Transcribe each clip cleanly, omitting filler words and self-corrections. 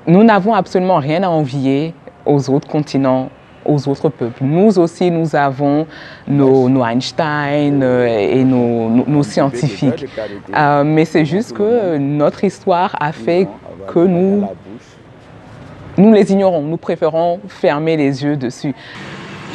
Nous n'avons absolument rien à envier aux autres continents, aux autres peuples. Nous aussi, nous avons nos Einstein et nos scientifiques. Mais c'est juste que notre histoire a fait que nous les ignorons. Nous préférons fermer les yeux dessus.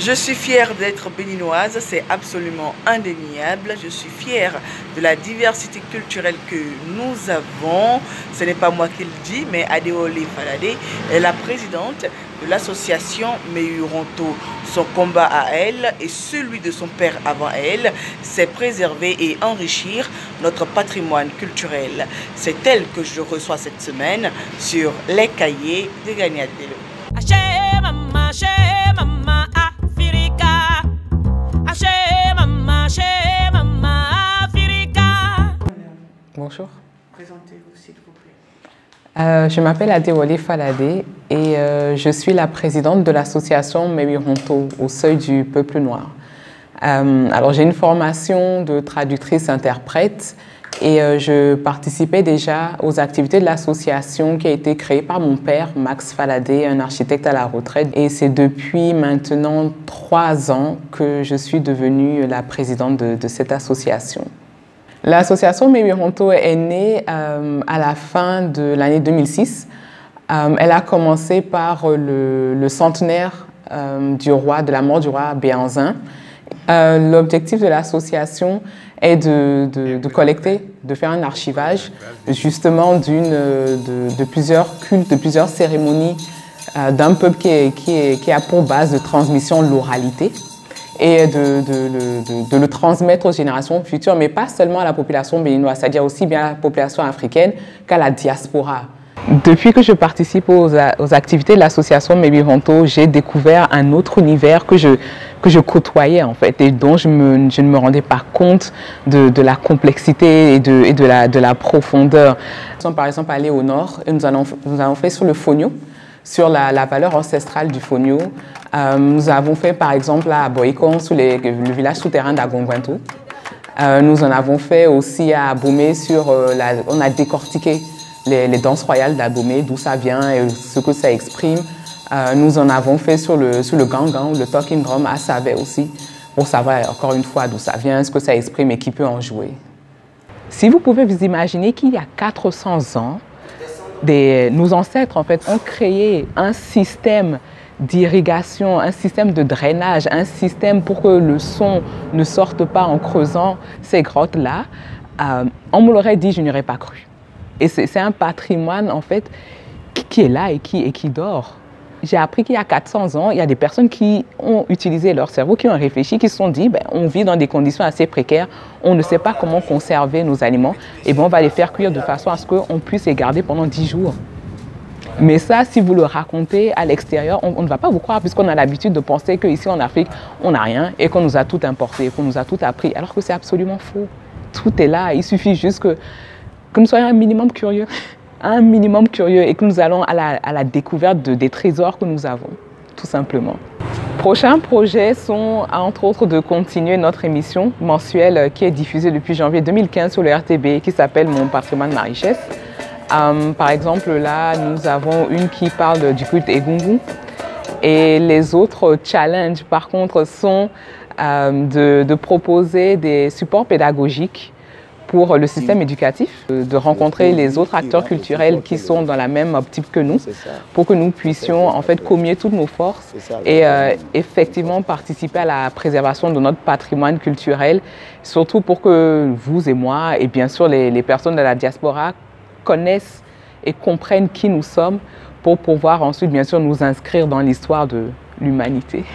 Je suis fière d'être béninoise, c'est absolument indéniable. Je suis fière de la diversité culturelle que nous avons. Ce n'est pas moi qui le dis, mais Adewale Falade est la présidente de l'association Meyuronto. Son combat à elle et celui de son père avant elle, c'est préserver et enrichir notre patrimoine culturel. C'est elle que je reçois cette semaine sur les cahiers de Gagnadelo. Bonjour. Présentez-vous s'il vous plaît. Je m'appelle Adewale Falade et je suis la présidente de l'association Meyuronto au seuil du peuple noir. Alors j'ai une formation de traductrice-interprète et je participais déjà aux activités de l'association qui a été créée par mon père, Max Falade, un architecte à la retraite. Et c'est depuis maintenant 3 ans que je suis devenue la présidente de cette association. L'association Meyuronto est née à la fin de l'année 2006. Elle a commencé par le centenaire de la mort du roi Béhanzin. L'objectif de l'association est de collecter, de faire un archivage justement de plusieurs cultes, de plusieurs cérémonies d'un peuple qui a pour base de transmission l'oralité et de le transmettre aux générations futures, mais pas seulement à la population béninoise, c'est-à-dire aussi bien à la population africaine qu'à la diaspora. Depuis que je participe aux activités de l'association Meyuronto, j'ai découvert un autre univers que je côtoyais en fait et dont je ne me rendais pas compte de la complexité et de la profondeur. Nous sommes par exemple allés au nord et nous avons fait sur le fonio, sur la valeur ancestrale du fonio. Nous avons fait par exemple à Boikon, sur le village souterrain d'Agongwanto. Nous en avons fait aussi à Abomey, on a décortiqué les danses royales d'Abomey, d'où ça vient et ce que ça exprime. Nous en avons fait sur le gangan, le talking drum à Savet aussi, pour savoir encore une fois d'où ça vient, ce que ça exprime et qui peut en jouer. Si vous pouvez vous imaginer qu'il y a 400 ans, nos ancêtres en fait ont créé un système d'irrigation, un système de drainage, un système pour que le son ne sorte pas en creusant ces grottes-là, on me l'aurait dit, je n'aurais pas cru. Et c'est un patrimoine en fait qui est là et qui dort. J'ai appris qu'il y a 400 ans, il y a des personnes qui ont utilisé leur cerveau, qui ont réfléchi, qui se sont dit, on vit dans des conditions assez précaires, on ne sait pas comment conserver nos aliments, et on va les faire cuire de façon à ce qu'on puisse les garder pendant 10 jours. Mais ça, si vous le racontez à l'extérieur, on ne va pas vous croire, puisqu'on a l'habitude de penser qu'ici en Afrique, on n'a rien et qu'on nous a tout importé, qu'on nous a tout appris, alors que c'est absolument faux. Tout est là, il suffit juste que nous soyons un minimum curieux. Et que nous allons à la découverte des trésors que nous avons, tout simplement. Prochains projets sont, entre autres, de continuer notre émission mensuelle qui est diffusée depuis janvier 2015 sur le RTB, qui s'appelle Mon patrimoine, ma richesse. Par exemple, là, nous avons une qui parle du culte Egungun. Et les autres challenges, par contre, sont de proposer des supports pédagogiques pour le système éducatif, de rencontrer les autres acteurs culturels qui sont dans la même optique que nous, pour que nous puissions en fait communier toutes nos forces et effectivement participer à la préservation de notre patrimoine culturel, surtout pour que vous et moi, et bien sûr les personnes de la diaspora, connaissent et comprennent qui nous sommes, pour pouvoir ensuite bien sûr nous inscrire dans l'histoire de l'humanité.